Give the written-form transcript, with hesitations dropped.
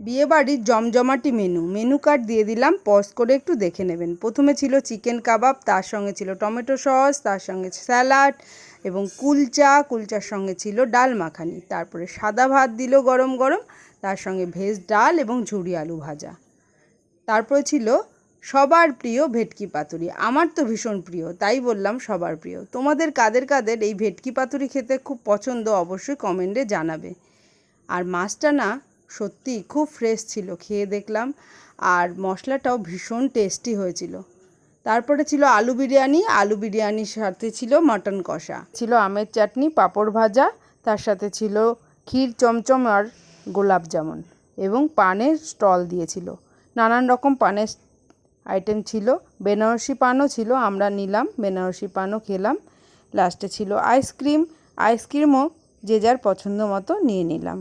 বিয়েবাড়ির জমজমাটি menu card দিয়ে দিলাম, পজ করে একটু দেখে নেবেন। প্রথমে ছিল চিকেন কাবাব, তার সঙ্গে ছিল টমেটো সস, তার সঙ্গে স্যালাড এবং কুলচার সঙ্গে ছিল ডাল মাখানি। তারপরে সাদা ভাত দিল গরম গরম, তার সঙ্গে ভেজ ডাল এবং ঝুরি আলু ভাজা। তারপরে ছিল সবার প্রিয় ভেটকি পাতুরি। আমার তো ভীষণ প্রিয়, তাই বললাম সবার প্রিয়। তোমাদের কাদের কাদের এই ভেটকি পাতুরি খেতে খুব পছন্দ অবশ্যই কমেন্টে জানাবে। আর মাছটা না সত্যি খুব ফ্রেশ ছিল, খেয়ে দেখলাম, আর মশলাটাও ভীষণ টেস্টি হয়েছিল। তারপরে ছিল আলু বিরিয়ানির সাথে ছিল মাটন কষা, ছিল আমের চাটনি, পাঁপড় ভাজা, তার সাথে ছিল ক্ষীর, চমচম আর গোলাপ জামুন এবং পানের স্টল দিয়েছিল। নানান রকম পানের আইটেম ছিল, বেনারসি পানও ছিল, আমরা নিলাম, বেনারসি পানও খেলাম। লাস্টে ছিল আইসক্রিমও যে যার পছন্দ মতো নিয়ে নিলাম।